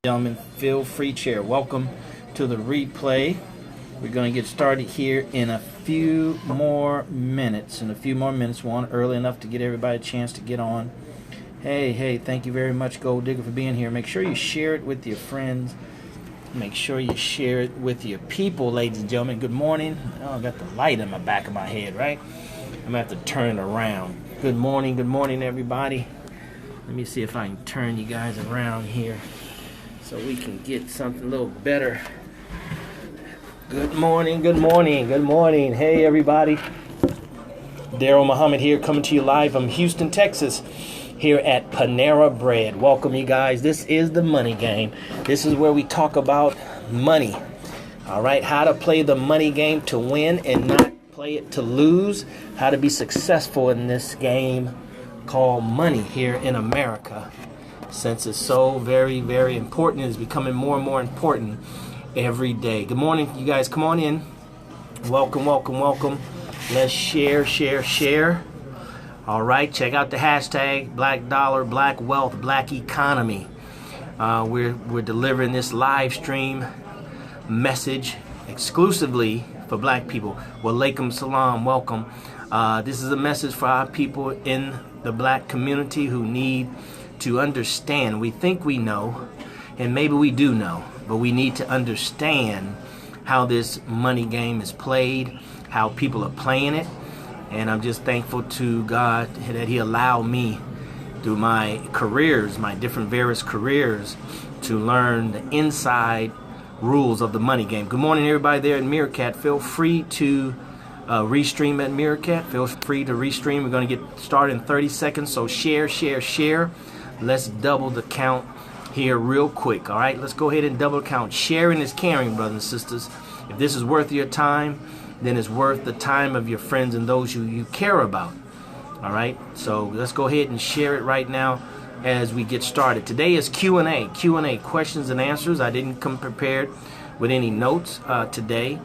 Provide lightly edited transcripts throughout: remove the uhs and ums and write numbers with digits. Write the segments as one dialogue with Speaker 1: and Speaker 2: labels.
Speaker 1: Gentlemen, feel free chair. Welcome to the replay. We're going to get started here in a few more minutes. We want early enough to get everybody a chance to get on. Hey, thank you very much, Gold Digger, for being here. Make sure you share it with your friends. Make sure you share it with your people, ladies and gentlemen. Good morning. Oh, I got the light in the back of my head, right? I'm going to have to turn it around. Good morning, everybody. Let me see if I can turn you guys around here so we can get something a little better. Good morning. Hey, everybody. DarrellMuhammad here, coming to you live from Houston, Texas, here at Panera Bread. Welcome, you guys. This is the money game. This is where we talk about money. All right, how to play the money game to win and not play it to lose. How to be successful in this game called money here in America. Since it's so very, very important, it's becoming more and more important every day. Good morning, you guys. Come on in. Welcome. Let's share. All right, check out the hashtag Black Dollar, Black Wealth, Black Economy. We're delivering this live stream message exclusively for black people. Walaikum salam, welcome. This is a message for our people in the black community who need to understand. We think we know, and maybe we do know, but we need to understand how this money game is played, how people are playing it. And I'm just thankful to God that He allowed me through my careers, my different various careers, to learn the inside rules of the money game. Good morning, everybody there in Meerkat. Feel free to restream at Meerkat. Feel free to restream. We're going to get started in 30 seconds, so share. Let's double the count here real quick. All right, let's go ahead and double count. Sharing is caring, brothers and sisters. If this is worth your time, then it's worth the time of your friends and those you care about. All right, so let's go ahead and share it right now as we get started. Today is Q&A, questions and answers. I didn't come prepared with any notes today.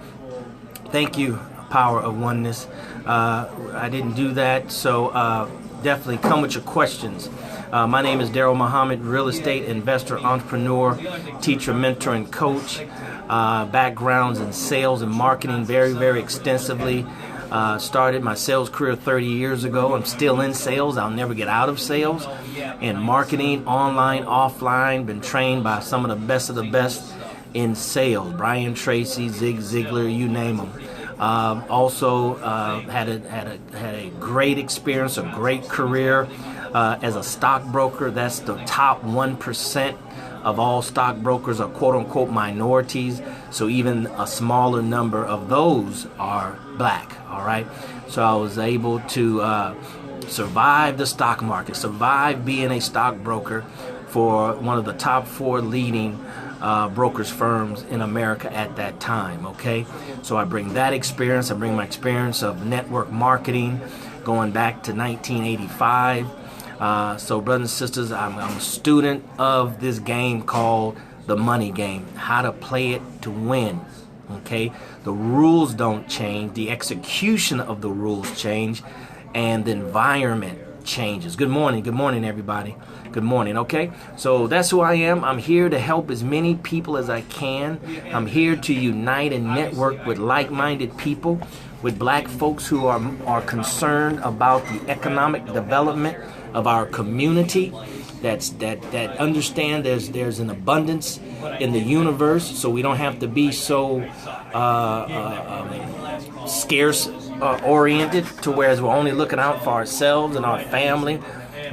Speaker 1: Thank you, Power of Oneness. I didn't do that, so definitely come with your questions. My name is DarrellMuhammad, real estate investor, entrepreneur, teacher, mentor, and coach. Backgrounds in sales and marketing very, very extensively. Started my sales career 30 years ago. I'm still in sales. I'll never get out of sales. And marketing, online, offline. Been trained by some of the best in sales. Brian Tracy, Zig Ziglar, you name them. Also had a great experience, a great career as a stockbroker. That's the top 1% of all stockbrokers are quote-unquote minorities. So even a smaller number of those are black. All right. So I was able to survive the stock market, survive being a stockbroker for one of the top 4 leading brokers firms in America at that time. Okay, so I bring that experience. I bring my experience of network marketing going back to 1985. So brothers and sisters, I'm a student of this game called the money game, how to play it to win. Okay, the rules don't change, the execution of the rules change, and the environment changes. Good morning, everybody. Good morning. Okay, so that's who I am. I'm here to help as many people as I can. I'm here to unite and network with like-minded people, with black folks who are concerned about the economic development of our community, that understand there's an abundance in the universe, so we don't have to be so scarce oriented to whereas we're only looking out for ourselves and our family,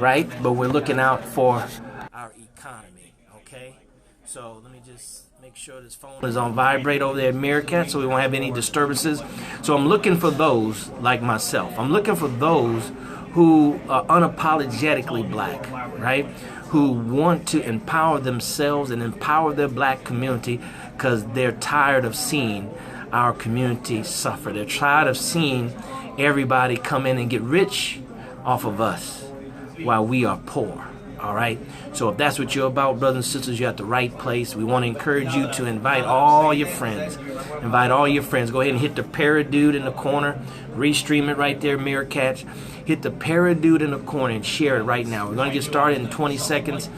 Speaker 1: right? But we're looking out for our economy. Okay, so let me just make sure this phone is on vibrate over there at Meerkat so we won't have any disturbances. So I'm looking for those like myself. I'm looking for those who are unapologetically black, right? Who want to empower themselves and empower their black community because they're tired of seeing our community suffer. They're tired of seeing everybody come in and get rich off of us while we are poor. All right. So if that's what you're about, brothers and sisters, you're at the right place. We want to encourage you to invite all your friends. Invite all your friends. Go ahead and hit the paradude in the corner. Restream it right there, Meerkat. Hit the paradude in the corner and share it right now. We're going to get started in 20 seconds.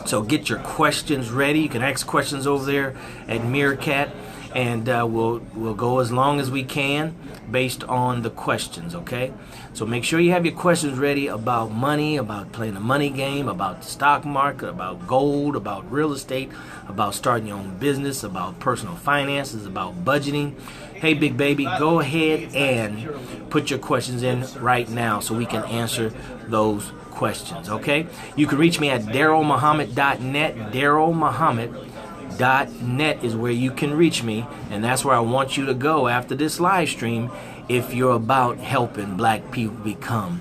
Speaker 1: So get your questions ready. You can ask questions over there at Meerkat, and we'll go as long as we can based on the questions, okay? So make sure you have your questions ready about money, about playing the money game, about the stock market, about gold, about real estate, about starting your own business, about personal finances, about budgeting. Hey, big baby, go ahead and put your questions in right now so we can answer those questions, okay? You can reach me at DarrellMuhammad.net. DarrellMuhammad.net is where you can reach me, and that's where I want you to go after this live stream if you're about helping black people become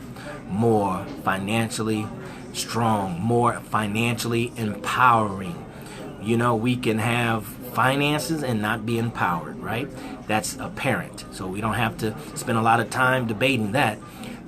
Speaker 1: more financially strong, more financially empowering. You know, we can have finances and not be empowered, right? That's apparent. So we don't have to spend a lot of time debating that.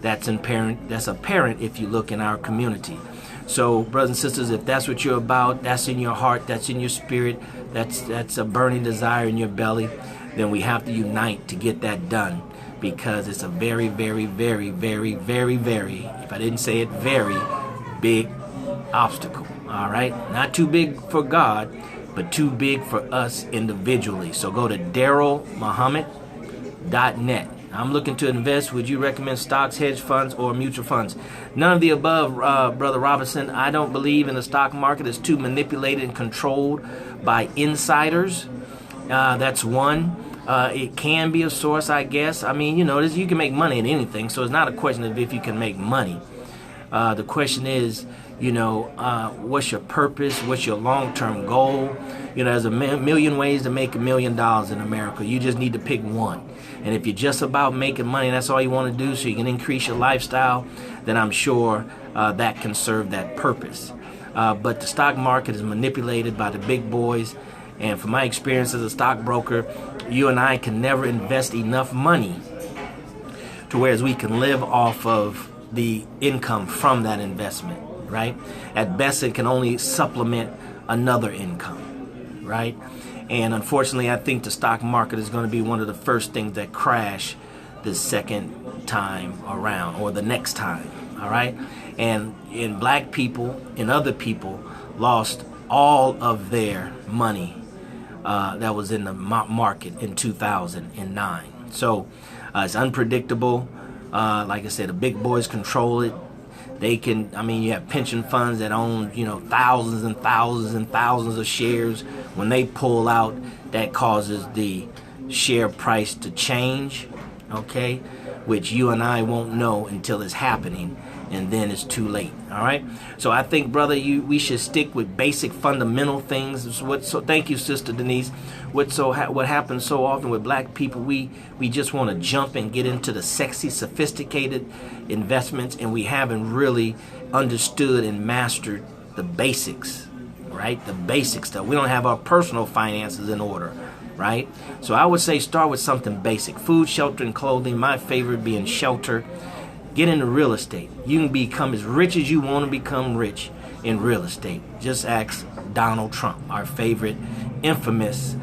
Speaker 1: That's apparent if you look in our community. So, brothers and sisters, if that's what you're about, that's in your heart, that's in your spirit, that's a burning desire in your belly, then we have to unite to get that done, because it's a very, very, very, very, very, very, if I didn't say it, very big obstacle. All right? Not too big for God, but too big for us individually. So go to DarrellMuhammad.net. I'm looking to invest. Would you recommend stocks, hedge funds, or mutual funds? None of the above, Brother Robinson. I don't believe in the stock market. It's too manipulated and controlled by insiders. That's one. It can be a source, I guess. I mean, you know, you can make money in anything, so it's not a question of if you can make money. The question is, you know, what's your purpose? What's your long-term goal? You know, there's a million ways to make $1 million in America. You just need to pick one. And if you're just about making money, that's all you want to do so you can increase your lifestyle, then I'm sure that can serve that purpose. But the stock market is manipulated by the big boys. And from my experience as a stockbroker, you and I can never invest enough money to whereas we can live off of the income from that investment, right? At best, it can only supplement another income, right? And unfortunately, I think the stock market is going to be one of the first things that crash the second time around, or the next time, all right? And black people and other people lost all of their money that was in the market in 2009. So it's unpredictable. Like I said, the big boys control it. They can, I mean, you have pension funds that own, you know, thousands and thousands and thousands of shares. When they pull out, that causes the share price to change, okay, which you and I won't know until it's happening, and then it's too late. All right. So I think, brother, we should stick with basic fundamental things. So thank you, Sister Denise. What happens so often with black people, we just want to jump and get into the sexy, sophisticated investments, and we haven't really understood and mastered the basics, right? The basic stuff. We don't have our personal finances in order, right? So I would say start with something basic. Food, shelter, and clothing. My favorite being shelter. Get into real estate. You can become as rich as you want to become rich in real estate. Just ask Donald Trump, our favorite infamous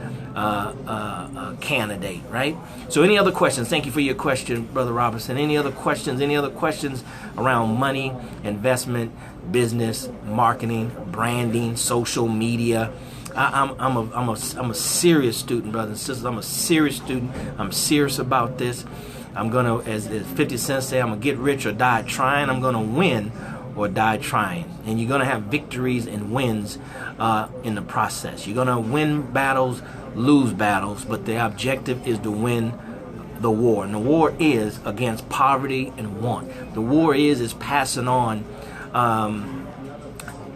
Speaker 1: candidate, right? So any other questions? Thank you for your question, Brother Robinson. Any other questions? Any other questions around money, investment, business, marketing, branding, social media? I'm a serious student, brothers and sisters. I'm a serious student. I'm serious about this. I'm going to, as 50 Cent say, I'm going to get rich or die trying. I'm going to win or die trying. And you're going to have victories and wins in the process. You're going to win battles, lose battles, but the objective is to win the war. And the war is against poverty and want. The war is passing on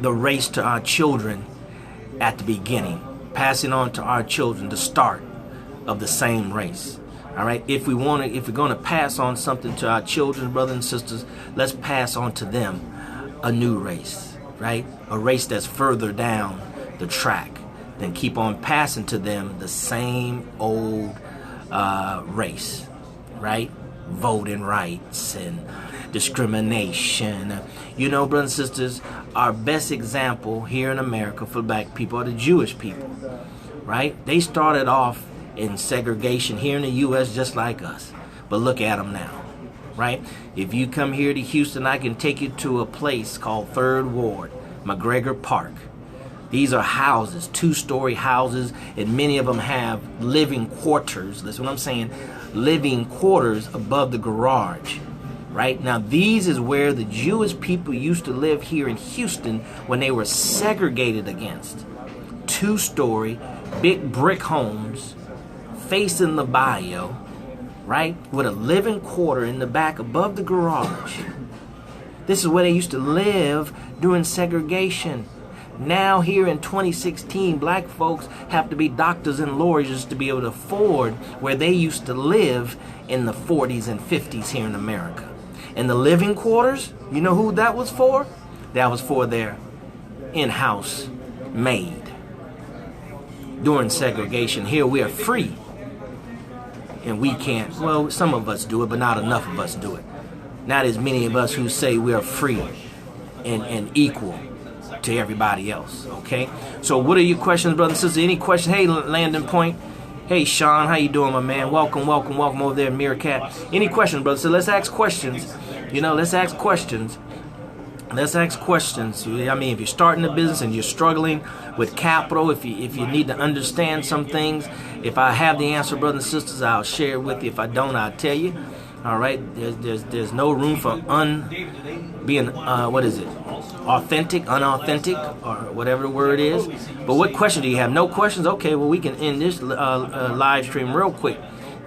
Speaker 1: the race to our children at the beginning. Passing on to our children the start of the same race. All right, if we're going to pass on something to our children, brothers and sisters, let's pass on to them a new race, right? A race that's further down the track than keep on passing to them the same old race, right? Voting rights and discrimination. You know, brothers and sisters, our best example here in America for black people are the Jewish people, right? They started off in segregation here in the U.S. just like us. But look at them now, right? If you come here to Houston, I can take you to a place called 3rd Ward, McGregor Park. These are houses, 2-story houses, and many of them have living quarters. That's what I'm saying, living quarters above the garage. Right? Now, these is where the Jewish people used to live here in Houston when they were segregated against. 2-story, big brick homes, facing the bayou, right? With a living quarter in the back above the garage. This is where they used to live during segregation. Now, here in 2016, black folks have to be doctors and lawyers to be able to afford where they used to live in the 40s and 50s here in America. And the living quarters, you know who that was for? That was for their in-house maid. During segregation, here we are free. And we can't, well, some of us do it, but not enough of us do it. Not as many of us who say we are free and equal to everybody else, okay? So what are your questions, brothers and sisters? Any questions? Hey, Landon Point. Hey, Sean, how you doing, my man? Welcome over there, Meerkat. Any questions, brother? So let's ask questions. You know, let's ask questions. Let's ask questions. I mean, if you're starting a business and you're struggling with capital, if you need to understand some things, if I have the answer, brothers and sisters, I'll share it with you. If I don't, I'll tell you. All right, there's no room for being authentic, unauthentic, or whatever the word is. But what question do you have? No questions? Okay, well, we can end this live stream real quick.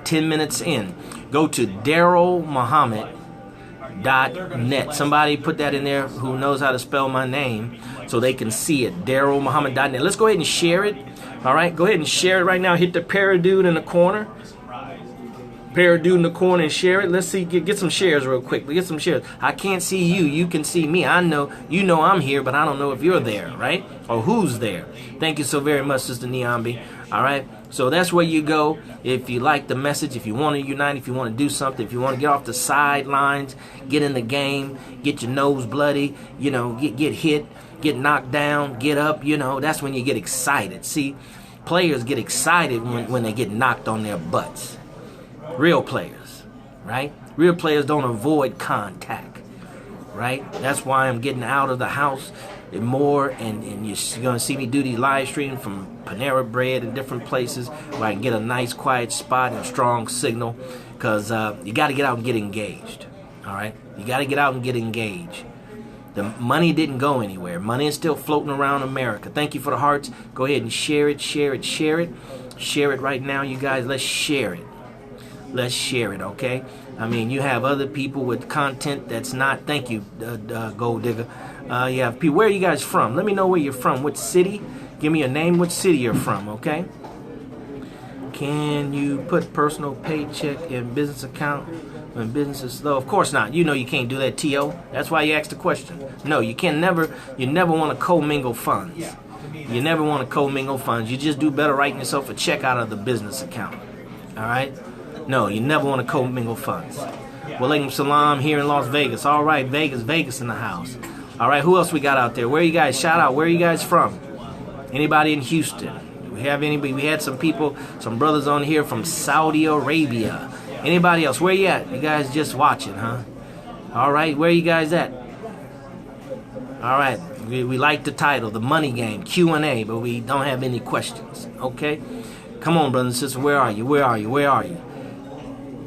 Speaker 1: 10 minutes in. Go to DarrellMuhammad.net. Somebody put that in there who knows how to spell my name so they can see it. DarrellMuhammad.net. Let's go ahead and share it. All right, go ahead and share it right now. Hit the paradude in the corner. Paradude in the corner and share it. Let's see, get some shares real quick. Get some shares. I can't see you. You can see me. I know, you know I'm here, but I don't know if you're there, right? Or who's there. Thank you so very much, Sister Niambi. All right. So that's where you go if you like the message, if you want to unite, if you want to do something, if you want to get off the sidelines, get in the game, get your nose bloody, you know, get hit, get knocked down, get up, you know, that's when you get excited. See, players get excited when they get knocked on their butts. Real players, right? Real players don't avoid contact, right? That's why I'm getting out of the house more, and you're going to see me do these live streams from Panera Bread and different places where I can get a nice quiet spot and a strong signal, because you got to get out and get engaged, all right? You got to get out and get engaged. The money didn't go anywhere. Money is still floating around America. Thank you for the hearts. Go ahead and share it, share it, share it. Share it right now, you guys. Let's share it. Let's share it, okay? I mean, you have other people with content that's not. Thank you, Gold Digger. You have people. Where are you guys from? Let me know where you're from. What city? Give me your name. What city you're from, okay? Can you put personal paycheck in business account when business is slow? Of course not. You know you can't do that, T.O. That's why you asked the question. No, you can never. You never want to commingle funds. You never want to commingle funds. You just do better writing yourself a check out of the business account. All right? No, you never want to commingle funds. Walaikum salam here in Las Vegas. All right, Vegas in the house. All right, who else we got out there? Where are you guys? Shout out. Where are you guys from? Anybody in Houston? Do we have anybody? We had some people, some brothers on here from Saudi Arabia. Anybody else? Where you at? You guys just watching, huh? All right, where are you guys at? All right, we like the title, The Money Game, Q&A, but we don't have any questions, okay? Come on, brothers and sisters, where are you? Where are you? Where are you?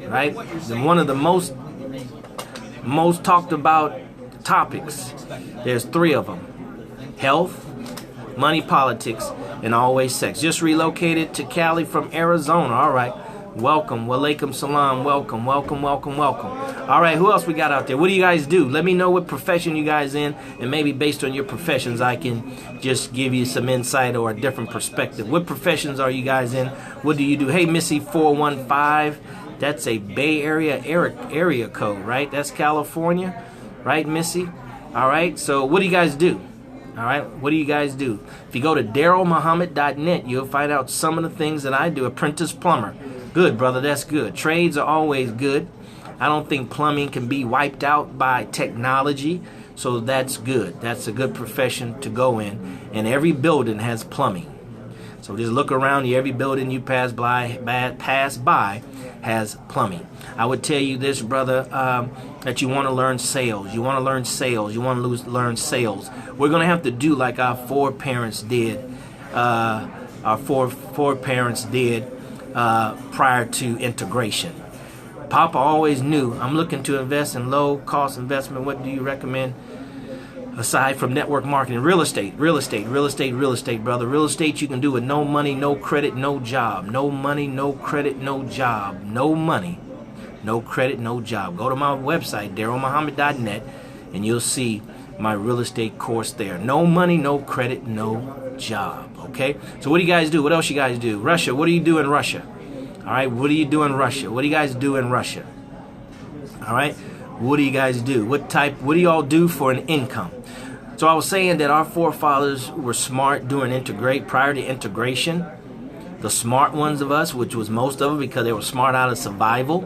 Speaker 1: Right? One of the most talked about topics, there's 3 of them. Health, money, politics, and always sex. Just relocated to Cali from Arizona. All right. Welcome. Walaikum salam. Welcome. All right. Who else we got out there? What do you guys do? Let me know what profession you guys in, and maybe based on your professions, I can just give you some insight or a different perspective. What professions are you guys in? What do you do? Hey, Missy 415. That's a Bay Area code, right? That's California, right, Missy? All right. So what do you guys do? All right. What do you guys do? If you go to DarrellMuhammad.net, you'll find out some of the things that I do. Apprentice plumber. Good, brother. That's good. Trades are always good. I don't think plumbing can be wiped out by technology. So that's good. That's a good profession to go in. And every building has plumbing. So just look around. Every building you pass by has plumbing. I would tell you this, brother, that you want to learn sales. You want to learn sales. You want to learn sales. We're going to have to do like our foreparents did. Our foreparents did prior to integration. Papa always knew, I'm looking to invest in low-cost investment. What do you recommend? Aside from network marketing, real estate, brother. Real estate you can do with no money, no credit, no job. No money, no credit, no job. No money, no credit, no job. Go to my website, DarrellMuhammad.net, and you'll see my real estate course there. No money, no credit, no job. Okay? So what do you guys do? What else you guys do? Russia, what do you do in Russia? All right, what do you do in Russia? What do you guys do in Russia? All right, what do you guys do? What do y'all do for an income? So I was saying that our forefathers were smart prior to integration. The smart ones of us, which was most of them because they were smart out of survival,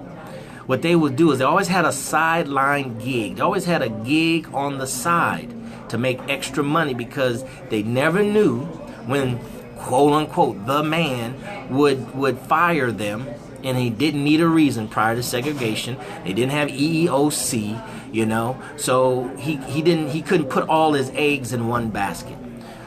Speaker 1: what they would do is they always had a sideline gig. They always had a gig on the side to make extra money because they never knew when, quote unquote, the man would fire them, and he didn't need a reason prior to segregation. They didn't have EEOC, so he couldn't put all his eggs in one basket.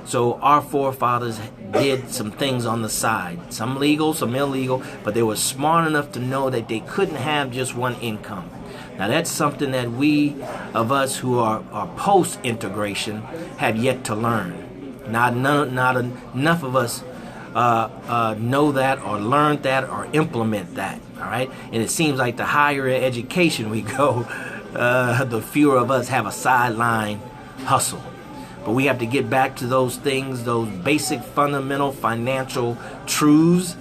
Speaker 1: So our forefathers did some things on the side, some legal, some illegal, but they were smart enough to know that they couldn't have just one income. Now that's something that we of us who are post-integration have yet to learn. Not enough of us know that or learn that or implement that. All right, and it seems like the higher education we go, the fewer of us have a sideline hustle. But we have to get back to those things, those basic fundamental financial truths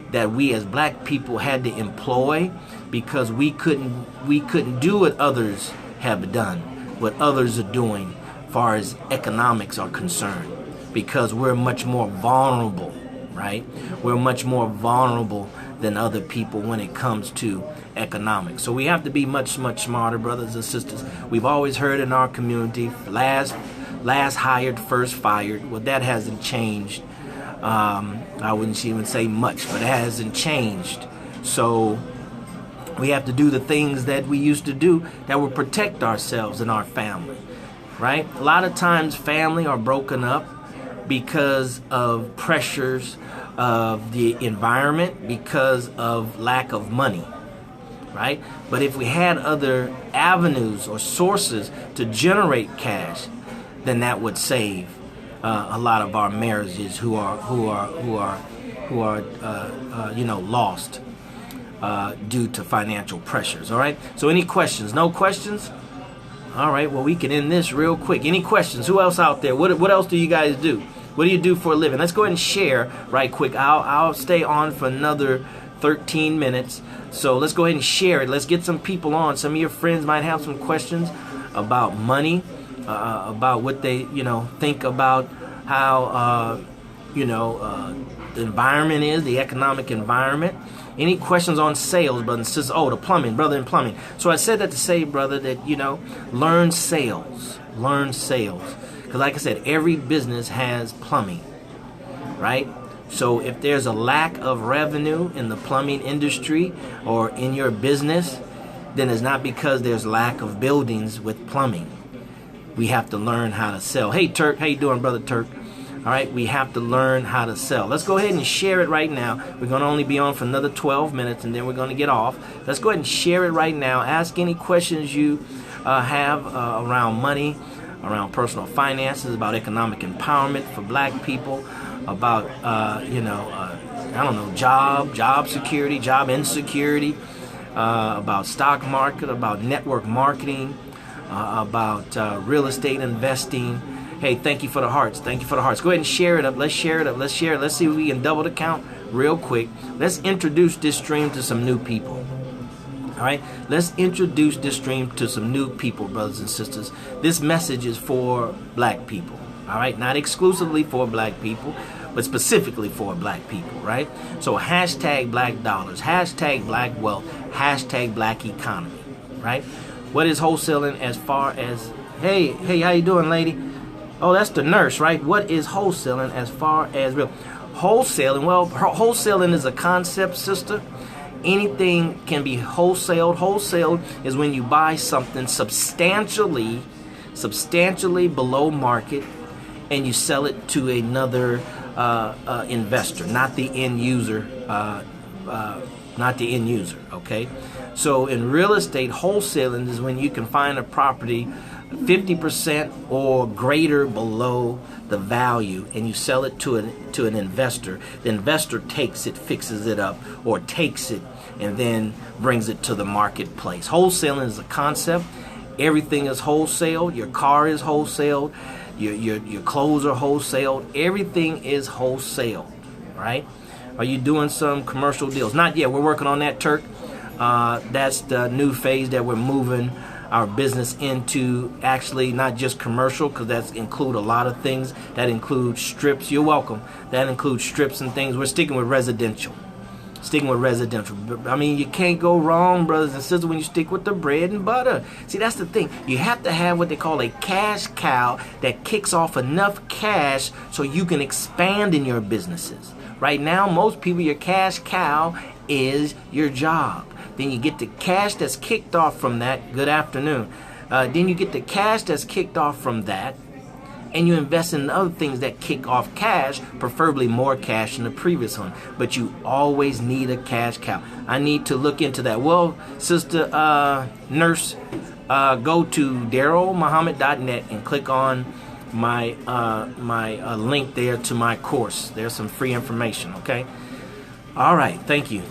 Speaker 1: that we as black people had to employ, because we couldn't do what others have done, what others are doing as far as economics are concerned, because we're much more vulnerable, right? We're much more vulnerable than other people when it comes to economics. So we have to be much, much smarter, brothers and sisters. We've always heard in our community, last hired, first fired. Well, that hasn't changed. I wouldn't even say much, but it hasn't changed. So we have to do the things that we used to do that will protect ourselves and our family, right? A lot of times family are broken up because of pressures of the environment, because of lack of money, right? But if we had other avenues or sources to generate cash, then that would save a lot of our marriages who are lost due to financial pressures. All right. So any questions? No questions? All right. Well, we can end this real quick. Any questions? Who else out there? What else do you guys do? What do you do for a living? Let's go ahead and share right quick. I'll stay on for another 13 minutes. So let's go ahead and share it. Let's get some people on. Some of your friends might have some questions about money. About what they, think about how, the environment is, the economic environment. Any questions on sales, brother and sister? Oh, the plumbing, brother, and plumbing. So I said that to say, brother, that, learn sales. Learn sales. Because like I said, every business has plumbing, right? So if there's a lack of revenue in the plumbing industry or in your business, then it's not because there's lack of buildings with plumbing. We have to learn how to sell. Hey, Turk. How you doing, brother Turk? All right, we have to learn how to sell. Let's go ahead and share it right now. We're going to only be on for another 12 minutes, and then we're going to get off. Let's go ahead and share it right now. Ask any questions you have around money, around personal finances, about economic empowerment for black people, about, job security, job insecurity, about stock market, about network marketing, about real estate investing. Hey, thank you for the hearts. Thank you for the hearts. Go ahead and share it up. Let's share it up. Let's share it. Let's see if we can double the count real quick. Let's introduce this stream to some new people. All right. Let's introduce this stream to some new people, brothers and sisters. This message is for black people. All right. Not exclusively for black people, but specifically for black people. Right. So hashtag black dollars, hashtag black wealth, hashtag black economy. Right. What is wholesaling as far as, hey, how you doing, lady? Oh, that's the nurse, right? What is wholesaling as far as real? Wholesaling, well, wholesaling is a concept, sister, anything can be wholesaled. Wholesale is when you buy something substantially below market, and you sell it to another investor, not the end user. Okay, so in real estate, wholesaling is when you can find a property 50% or greater below the value, and you sell it to an investor. The investor takes it, fixes it up, or takes it and then brings it to the marketplace. Wholesaling is a concept. Everything is wholesale. Your car is wholesale. Your clothes are wholesale. Everything is wholesale, right? Are you doing some commercial deals? Not yet. We're working on that, Turk. That's the new phase that we're moving our business into. Actually, not just commercial, because that include a lot of things. That includes strips. You're welcome. That includes strips and things. We're sticking with residential. I mean, you can't go wrong, brothers and sisters, when you stick with the bread and butter. See, that's the thing. You have to have what they call a cash cow that kicks off enough cash so you can expand in your businesses. Right now, most people, your cash cow is your job. Then you get the cash that's kicked off from that. Good afternoon. Then you get the cash that's kicked off from that, and you invest in other things that kick off cash, preferably more cash than the previous one. But you always need a cash cow. I need to look into that. Well, Sister Nurse, go to DarrellMuhammad.net and click on my link there to my course. There's some free information, okay? All right, thank you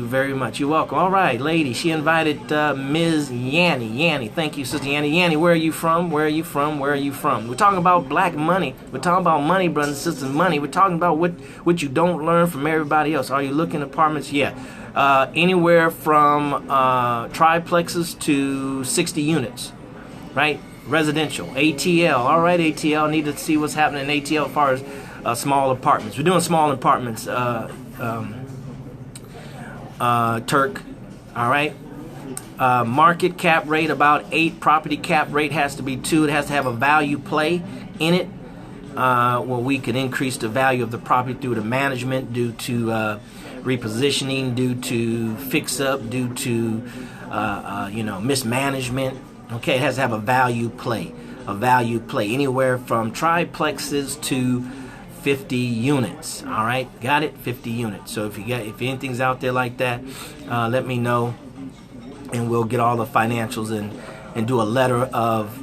Speaker 1: very much. You're welcome. All right, lady, she invited Ms. Yanni. Thank you, Sister Yanni. Where are you from? We're talking about black money. We're talking about money, brothers and sisters, money. We're talking about what you don't learn from everybody else. Are you looking at apartments? Yeah. Anywhere from triplexes to 60 units, right? Residential. ATL. All right, ATL. Need to see what's happening in ATL as far as small apartments. We're doing small apartments, Turk. All right. Market cap rate about 8. Property cap rate has to be 2. It has to have a value play in it, where we can increase the value of the property through the management, due to repositioning, due to fix up, due to mismanagement. Okay, it has to have a value play. Anywhere from triplexes to 50 units. All right, got it? 50 units. So if anything's out there like that, let me know, and we'll get all the financials and do a letter of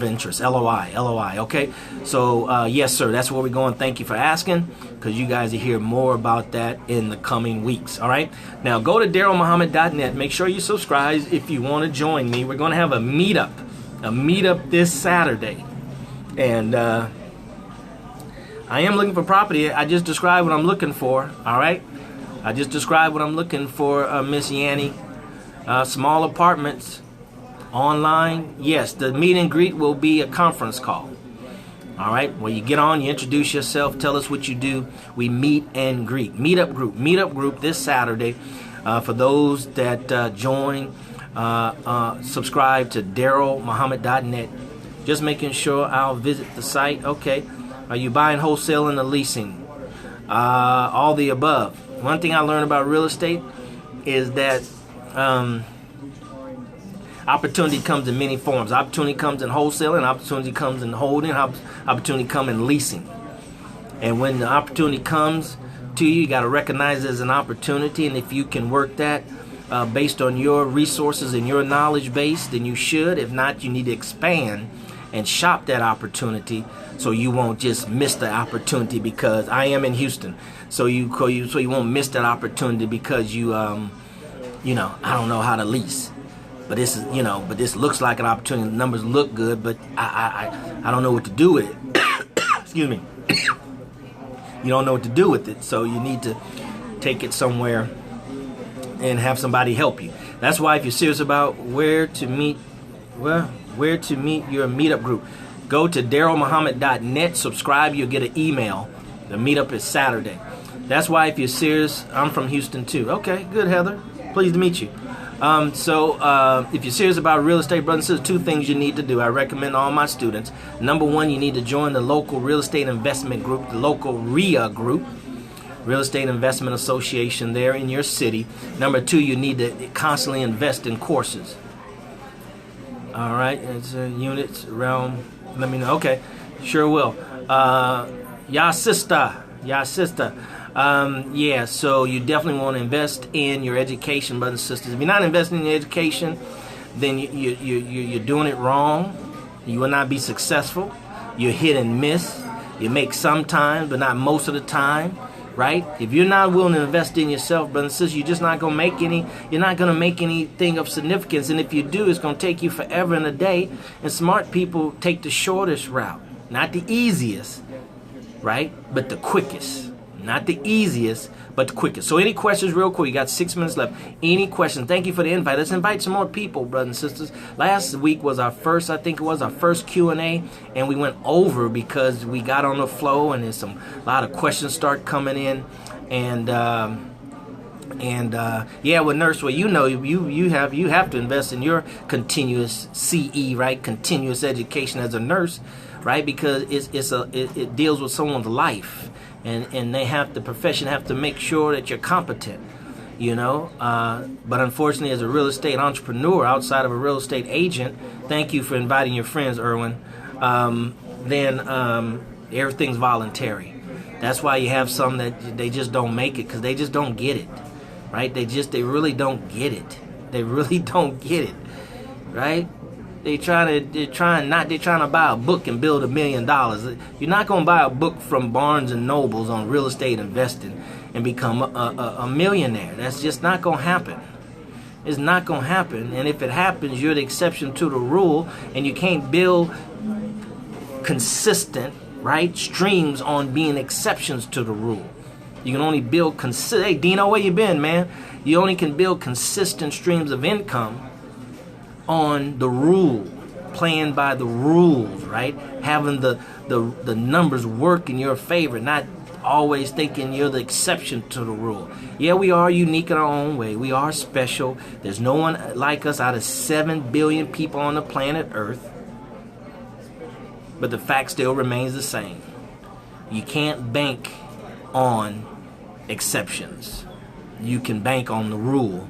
Speaker 1: interest, LOI. Okay. So yes, sir. That's where we're going. Thank you for asking, because you guys will hear more about that in the coming weeks. All right. Now go to DarrellMuhammad.net. Make sure you subscribe if you want to join me. We're going to have a meetup this Saturday, and I am looking for property. I just described what I'm looking for. All right. I just described what I'm looking for, Miss Yanni. Small apartments. Online. Yes, the meet and greet will be a conference call. All right. Well, you get on, you introduce yourself, tell us what you do. We meet and greet. Meetup group this Saturday. For those that join, subscribe to DarrellMuhammad.net. Just making sure I'll visit the site. Okay. Are you buying, wholesaling, or leasing? All the above. One thing I learned about real estate is that opportunity comes in many forms. Opportunity comes in wholesaling, opportunity comes in holding, opportunity comes in leasing. And when the opportunity comes to you, you got to recognize it as an opportunity. And if you can work that based on your resources and your knowledge base, then you should. If not, you need to expand and shop that opportunity, so you won't just miss the opportunity. Because I am in Houston, so you won't miss that opportunity because I don't know how to lease. But this looks like an opportunity. The numbers look good, but I don't know what to do with it. Excuse me. You don't know what to do with it, so you need to take it somewhere and have somebody help you. That's why if you're serious about where to meet your meetup group, go to DarrellMuhammad.net, subscribe, you'll get an email. The meetup is Saturday. That's why if you're serious, I'm from Houston too. Okay, good, Heather. Pleased to meet you. So if you're serious about real estate, brothers and sisters, 2 things you need to do. I recommend all my students. Number 1, you need to join the local real estate investment group, the local RIA group. real estate investment association there in your city. Number 2, you need to constantly invest in courses. All right, it's units around. Let me know. Okay, sure will. Ya sister. Yeah, so you definitely want to invest in your education, brothers and sisters. If you're not investing in your education, then you're doing it wrong. You will not be successful. You hit and miss. You make sometimes, but not most of the time, right? If you're not willing to invest in yourself, brothers and sisters, you're just not going to make any. You're not going to make anything of significance. And if you do, it's going to take you forever and a day. And smart people take the shortest route, not the easiest, right? But the quickest. Not the easiest, but the quickest. So any questions real quick? You got 6 minutes left. Any questions? Thank you for the invite. Let's invite some more people, brothers and sisters. Last week was our first, I think it was our first Q&A, and we went over because we got on the flow, and there's a lot of questions start coming in. And yeah, well, nurse, well, you know, you have to invest in your continuous CE, right? Continuous education as a nurse, right? Because it deals with someone's life. And the profession have to make sure that you're competent, you know. But unfortunately, as a real estate entrepreneur, outside of a real estate agent, thank you for inviting your friends, Erwin. Then everything's voluntary. That's why you have some that they just don't make it because they just don't get it, right? They really don't get it. They really don't get it, right? They're trying to buy a book and build $1 million. You're not going to buy a book from Barnes and Nobles on real estate investing and become a millionaire. That's just not going to happen. It's not going to happen. And if it happens, you're the exception to the rule, and you can't build consistent, right, streams on being exceptions to the rule. You can only build hey, Dino, where you been, man? You only can build consistent streams of income on the rule, playing by the rules, right? Having the numbers work in your favor, not always thinking you're the exception to the rule. Yeah, we are unique in our own way. We are special. There's no one like us out of 7 billion people on the planet Earth. But the fact still remains the same. You can't bank on exceptions. You can bank on the rule.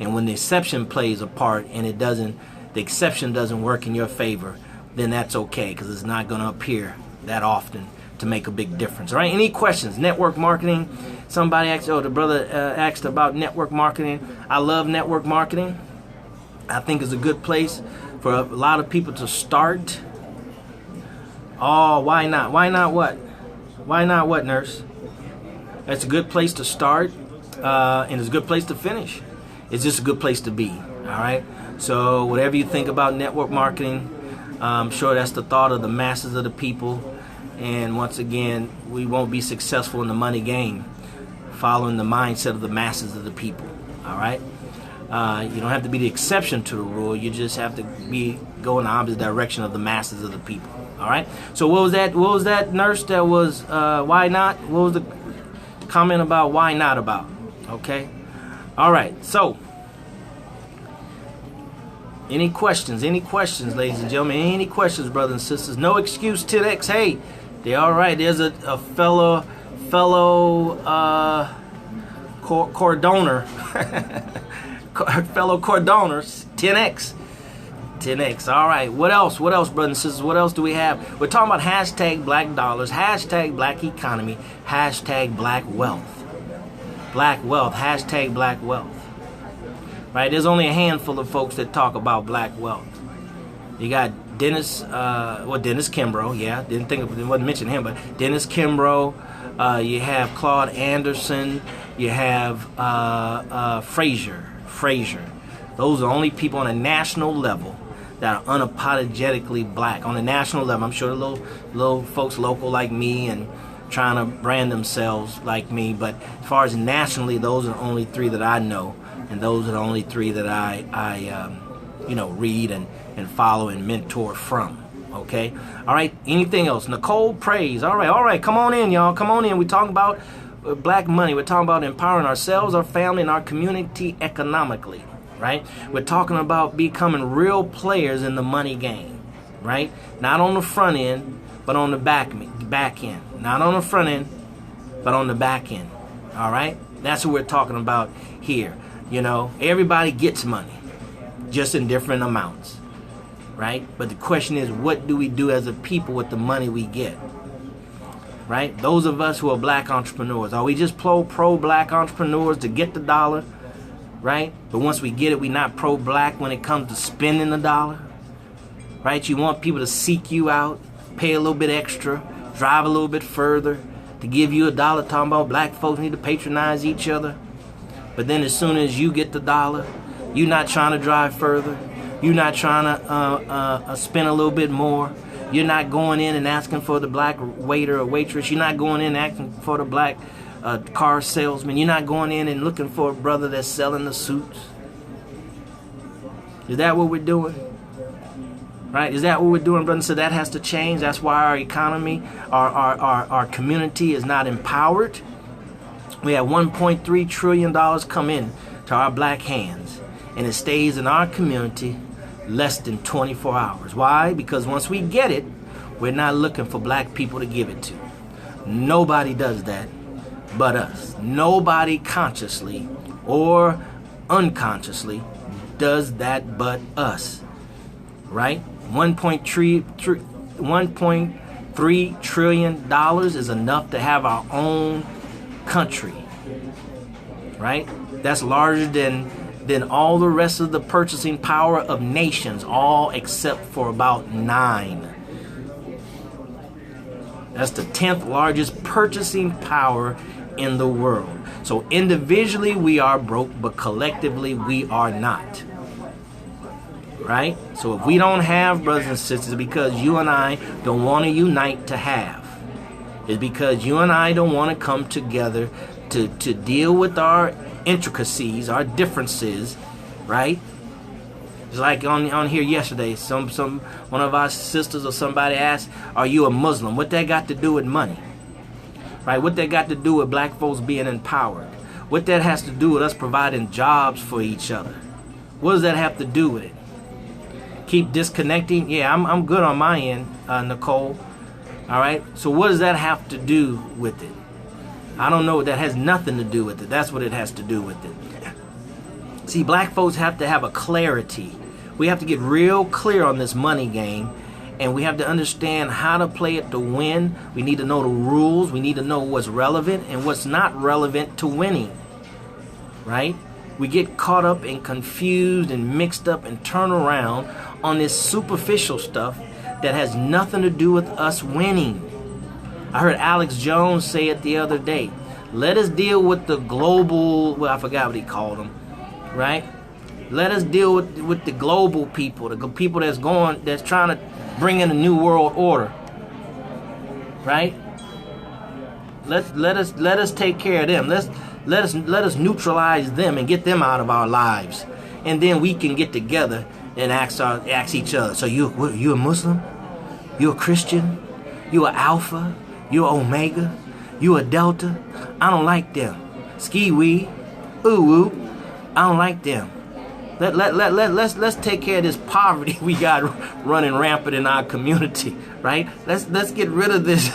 Speaker 1: And when the exception plays a part and the exception doesn't work in your favor, then that's okay because it's not going to appear that often to make a big difference. All right, any questions? Network marketing. Somebody asked, the brother asked about network marketing. I love network marketing. I think it's a good place for a lot of people to start. Oh, why not? Why not what? Why not what, nurse? It's a good place to start, and it's a good place to finish. It's just a good place to be, all right? So whatever you think about network marketing, I'm sure that's the thought of the masses of the people. And once again, we won't be successful in the money game following the mindset of the masses of the people, all right? You don't have to be the exception to the rule. You just have to go in the opposite direction of the masses of the people, all right? So what was that, nurse? That was why not? What was the comment about why not about? Okay? All right, so any questions, ladies and gentlemen? Any questions, brothers and sisters? No excuse 10X. Hey, they're all right. There's a fellow cordoner, fellow cordoners, 10X. All right, what else, brothers and sisters? What else do we have? We're talking about hashtag black dollars, hashtag black economy, hashtag black wealth. Black wealth, hashtag black wealth. Right? There's only a handful of folks that talk about black wealth. You got Dennis Kimbrough, yeah, wasn't mentioning him, but Dennis Kimbrough. You have Claude Anderson. You have Frazier. Those are the only people on a national level that are unapologetically black. On a national level, I'm sure the little folks local like me and trying to brand themselves like me, but as far as nationally, those are the only 3 that I know, and those are the only 3 that I read and follow and mentor from. Okay, all right. Anything else? Nicole Praise. All right. Come on in, y'all. Come on in. We're talking about black money. We're talking about empowering ourselves, our family, and our community economically. Right. We're talking about becoming real players in the money game. Right. Not on the front end, but on the back end. Not on the front end, but on the back end. All right? That's what we're talking about here. You know, everybody gets money, just in different amounts, right? But the question is, what do we do as a people with the money we get? Right? Those of us who are black entrepreneurs, are we just pro-black entrepreneurs to get the dollar? Right? But once we get it, we're not pro-black when it comes to spending the dollar. Right? You want people to seek you out, pay a little bit extra, drive a little bit further to give you a dollar, talking about black folks need to patronize each other. But then as soon as you get the dollar, you're not trying to drive further. You're not trying to spend a little bit more. You're not going in and asking for the black waiter or waitress. You're not going in and asking for the black car salesman. You're not going in and looking for a brother that's selling the suits. Is that what we're doing? Right? Is that what we're doing, brother? So that has to change. That's why our economy, our community is not empowered. We have $1.3 trillion come in to our black hands, and it stays in our community less than 24 hours. Why? Because once we get it, we're not looking for black people to give it to. Nobody does that but us. Nobody consciously or unconsciously does that but us. Right? $1.3 trillion is enough to have our own country. Right? That's larger than all the rest of the purchasing power of nations, all except for about 9. That's the 10th largest purchasing power in the world. So individually we are broke, but collectively we are not. Right? So if we don't have, brothers and sisters, because you and I don't want to unite to have. It's because you and I don't want to come together to deal with our intricacies, our differences, right? It's like on here yesterday, one of our sisters or somebody asked, "Are you a Muslim?" What that got to do with money? Right? What that got to do with black folks being empowered? What that has to do with us providing jobs for each other? What does that have to do with it? Keep disconnecting? Yeah, I'm good on my end, Nicole. All right. So what does that have to do with it? I don't know. That has nothing to do with it. That's what it has to do with it. See, black folks have to have a clarity. We have to get real clear on this money game, and we have to understand how to play it to win. We need to know the rules. We need to know what's relevant and what's not relevant to winning. Right? We get caught up and confused and mixed up and turn around on this superficial stuff that has nothing to do with us winning. I heard Alex Jones say it the other day. Let us deal with the global, well, I forgot what he called them, right? Let us deal with the global people, the people that's trying to bring in a new world order, right? Let us take care of them. Let us neutralize them and get them out of our lives, and then we can get together and ask each other. So you a Muslim? You a Christian? You a Alpha? You a Omega? You a Delta? I don't like them. Ski wee, ooh woo. I don't like them. Let's take care of this poverty we got running rampant in our community, right? Let's get rid of this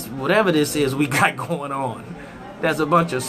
Speaker 1: whatever this is we got going on. That's a bunch of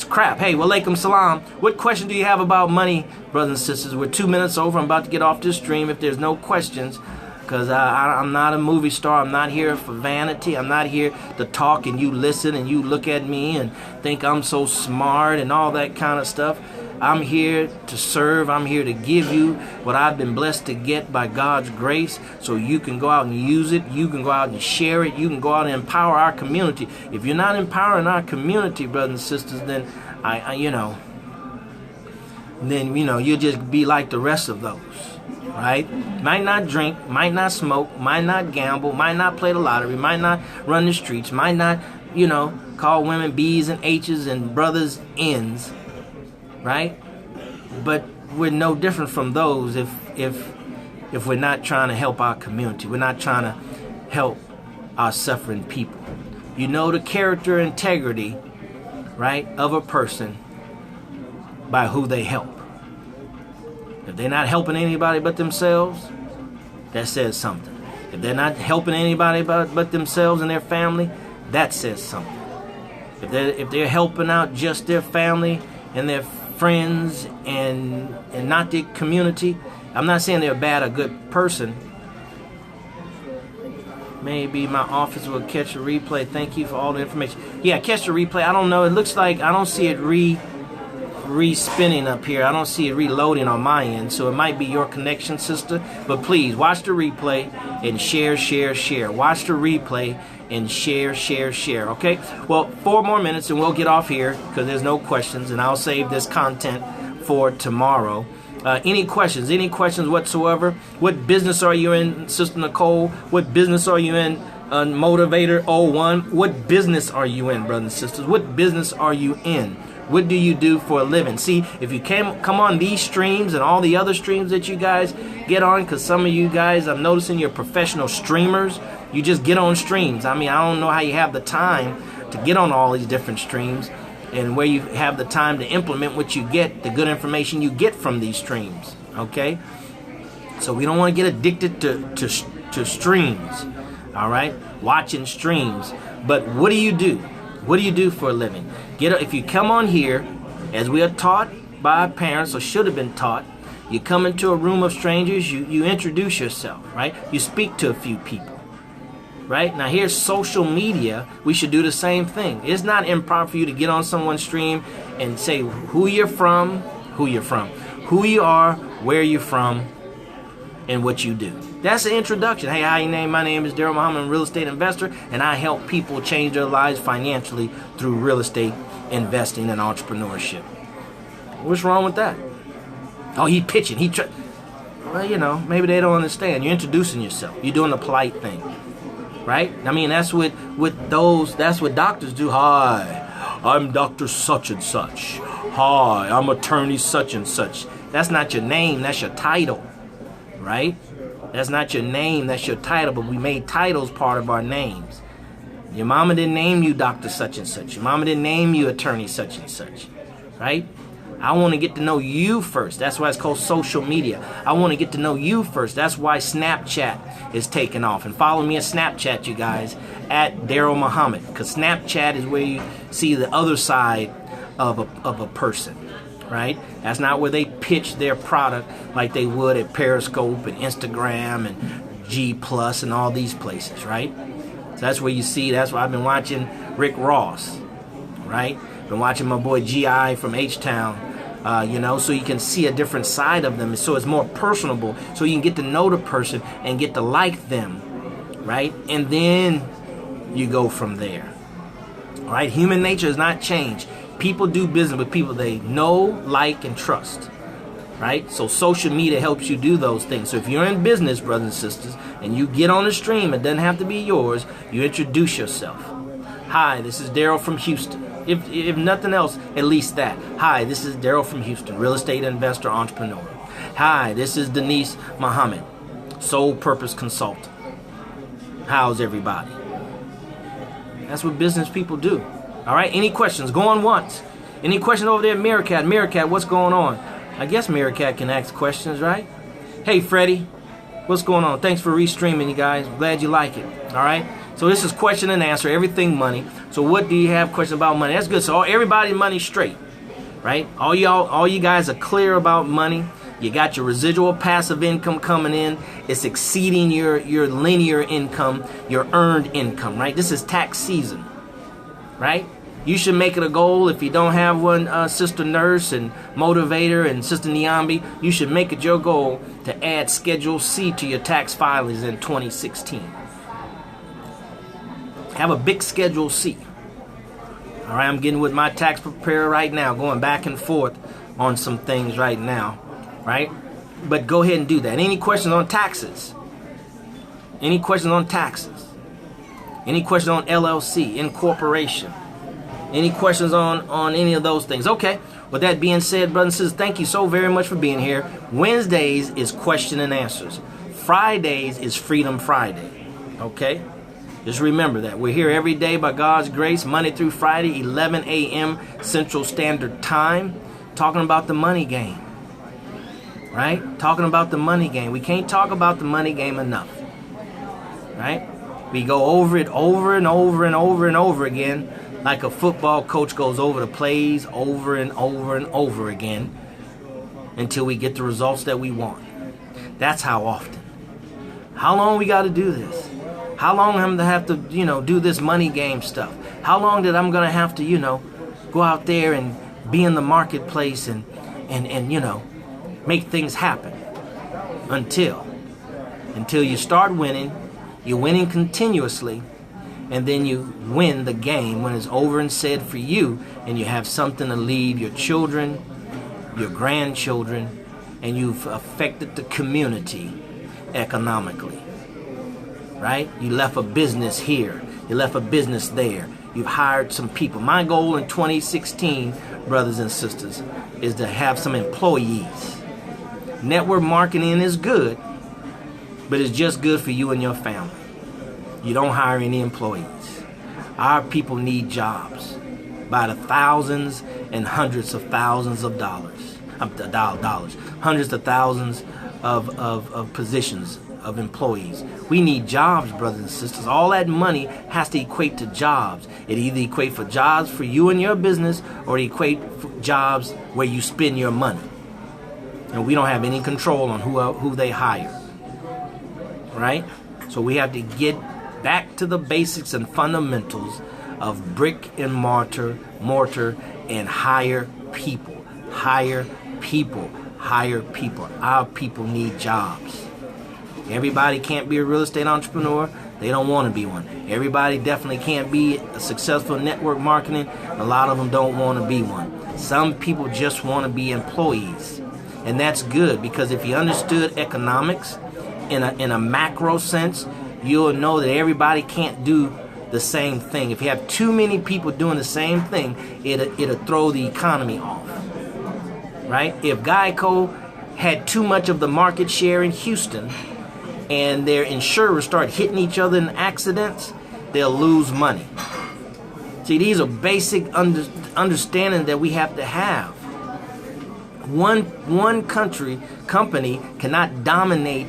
Speaker 1: crap. Hey, walaikum salam. What question do you have about money, brothers and sisters? We're 2 minutes over. I'm about to get off this stream if there's no questions, because I'm not a movie star. I'm not here for vanity. I'm not here to talk and you listen and you look at me and think I'm so smart and all that kind of stuff. I'm here to serve. I'm here to give you what I've been blessed to get by God's grace, so you can go out and use it. You can go out and share it. You can go out and empower our community. If you're not empowering our community, brothers and sisters, then you'll just be like the rest of those, right? Might not drink, might not smoke, might not gamble, might not play the lottery, might not run the streets, might not, call women B's and H's and brothers N's. Right? But we're no different from those if we're not trying to help our community. We're not trying to help our suffering people. You know the character integrity, right, of a person by who they help. If they're not helping anybody but themselves, that says something. If they're not helping anybody but themselves and their family, that says something. If they're helping out just their family and their friends and not the community, I'm not saying they're a bad or good person. Maybe my office will catch a replay. Thank you for all the information. Yeah, catch the replay. I don't know. It looks like I don't see it re-spinning up here. I don't see it reloading on my end. So it might be your connection, sister. But please watch the replay and share. Watch the replay and share. Okay? Well, 4 more minutes and we'll get off here because there's no questions. And I'll save this content for tomorrow. Any questions whatsoever? What business are you in, Sister Nicole? What business are you in, Motivator 01? What business are you in, brothers and sisters? What business are you in? What do you do for a living? See, if you come on these streams and all the other streams that you guys get on, because some of you guys, I'm noticing you're professional streamers. You just get on streams. I mean, I don't know how you have the time to get on all these different streams, and where you have the time to implement what you get, the good information you get from these streams, okay? So we don't want to get addicted to streams, all right? Watching streams. But what do you do? What do you do for a living? If you come on here, as we are taught by our parents, or should have been taught, you come into a room of strangers, you introduce yourself, right? You speak to a few people. Right? Now here's social media. We should do the same thing. It's not improper for you to get on someone's stream and say who you are, where you're from, and what you do. That's the introduction. Hey, how you name? My name is DarrellMuhammad. I'm a real estate investor, and I help people change their lives financially through real estate investing and entrepreneurship. What's wrong with that? Oh, he pitching. Well, maybe they don't understand. You're introducing yourself. You're doing the polite thing. Right? I mean, that's what doctors do. Hi, I'm Dr. Such and Such. Hi, I'm attorney such and such. That's not your name, that's your title. Right? That's not your name, that's your title, but we made titles part of our names. Your mama didn't name you Dr. Such and Such. Your mama didn't name you attorney such and such. Right? I want to get to know you first. That's why it's called social media. I want to get to know you first. That's why Snapchat is taking off. And follow me on Snapchat, you guys, at DarrellMuhammad. Because Snapchat is where you see the other side of a person. Right? That's not where they pitch their product like they would at Periscope and Instagram and G Plus and all these places. Right? So that's where you see. That's why I've been watching Rick Ross. Right? Been watching my boy G.I. from H-Town. So you can see a different side of them, so it's more personable, so you can get to know the person and get to like them, right? And then you go from there. All right, human nature has not changed. People do business with people they know, like, and trust, right? So social media helps you do those things. So if you're in business, brothers and sisters, and you get on the stream, it doesn't have to be yours, you introduce yourself. Hi, this is Darrell from Houston. If nothing else, at least that. Hi, this is Darrell from Houston, real estate investor, entrepreneur. Hi, this is Denise Muhammad, Soul Purpose Consultant. How's everybody? That's what business people do. All right, any questions? Going once. Any questions over there, Meerkat? Meerkat, what's going on? I guess Meerkat can ask questions, right? Hey, Freddie, what's going on? Thanks for restreaming, you guys. Glad you like it. All right. So this is question and answer, everything money. So what do you have questions about money? That's good. So everybody money straight, right? All you guys are clear about money. You got your residual passive income coming in. It's exceeding your linear income, your earned income, right? This is tax season, right? You should make it a goal. If you don't have one, Sister Nurse and Motivator and Sister Niambi, you should make it your goal to add Schedule C to your tax filings in 2016. Have a big Schedule C. All right, I'm getting with my tax preparer right now, going back and forth on some things right now, right? But go ahead and do that. Any questions on taxes? Any questions on taxes? Any questions on LLC, incorporation? Any questions on any of those things? Okay, with that being said, brothers and sisters, thank you so very much for being here. Wednesdays is question and answers. Fridays is Freedom Friday, okay? Just remember that. We're here every day by God's grace, Monday through Friday, 11 a.m. Central Standard Time, talking about the money game. Right? Talking about the money game. We can't talk about the money game enough. right? We go over it over and over and over and over again, like a football coach goes over the plays over and over and over again until we get the results that we want. That's how often. How long we got to do this? How long I'm gonna have to, do this money game stuff? How long that I'm gonna have to, go out there and be in the marketplace and make things happen until you start winning. You're winning continuously, and then you win the game when it's over and said for you, and you have something to leave your children, your grandchildren, and you've affected the community economically, right? You left a business here. You left a business there. You've hired some people. My goal in 2016, brothers and sisters, is to have some employees. Network marketing is good, but it's just good for you and your family. You don't hire any employees. Our people need jobs by the thousands and hundreds of thousands of dollars. Hundreds of thousands of positions of employees. We need jobs, brothers and sisters. All that money has to equate to jobs. It either equate for jobs for you and your business, or it equate for jobs where you spend your money. And we don't have any control on who they hire. Right? So we have to get back to the basics and fundamentals of brick and mortar and hire people. Hire people. Hire people. Our people need jobs. Everybody can't be a real estate entrepreneur. They don't want to be one. Everybody definitely can't be a successful network marketing. A lot of them don't want to be one. Some people just want to be employees. And that's good, because if you understood economics in a macro sense, you'll know that everybody can't do the same thing. If you have too many people doing the same thing, it'll throw the economy off. Right? If Geico had too much of the market share in Houston, and their insurers start hitting each other in accidents, they'll lose money. See, these are basic understanding that we have to have. One company cannot dominate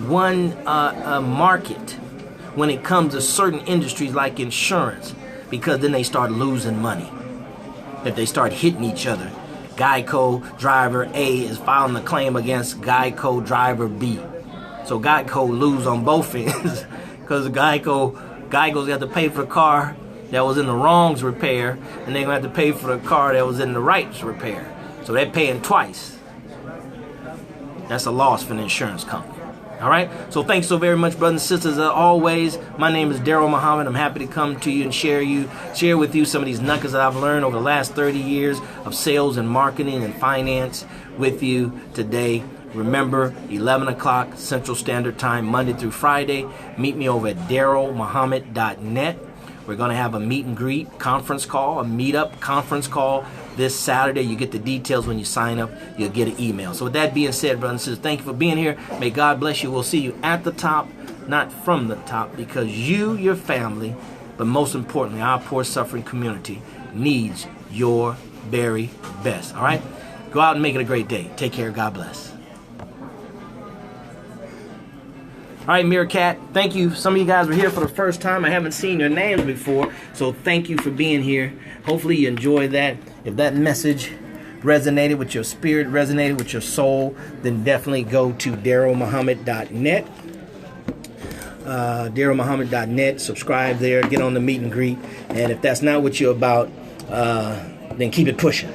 Speaker 1: one market when it comes to certain industries like insurance, because then they start losing money. If they start hitting each other, Geico driver A is filing a claim against Geico driver B. So Geico lose on both ends, because Geico's got to pay for the car that was in the wrongs repair, and they're going to have to pay for the car that was in the rights repair. So they're paying twice. That's a loss for the insurance company. All right? So thanks so very much, brothers and sisters. As always, my name is DarrellMuhammad. I'm happy to come to you and share with you some of these nuggets that I've learned over the last 30 years of sales and marketing and finance with you today. Remember, 11 o'clock Central Standard Time, Monday through Friday. Meet me over at DarrellMuhammad.net. We're going to have a meet and greet conference call, a meetup conference call this Saturday. You get the details when you sign up. You'll get an email. So with that being said, brothers and sisters, thank you for being here. May God bless you. We'll see you at the top, not from the top, because you, your family, but most importantly, our poor suffering community needs your very best. All right? Go out and make it a great day. Take care. God bless. All right, Meerkat, thank you. Some of you guys were here for the first time. I haven't seen your names before, so thank you for being here. Hopefully you enjoyed that. If that message resonated with your spirit, resonated with your soul, then definitely go to DarrellMuhammad.net. DarrellMuhammad.net. Subscribe there. Get on the meet and greet. And if that's not what you're about, then keep it pushing.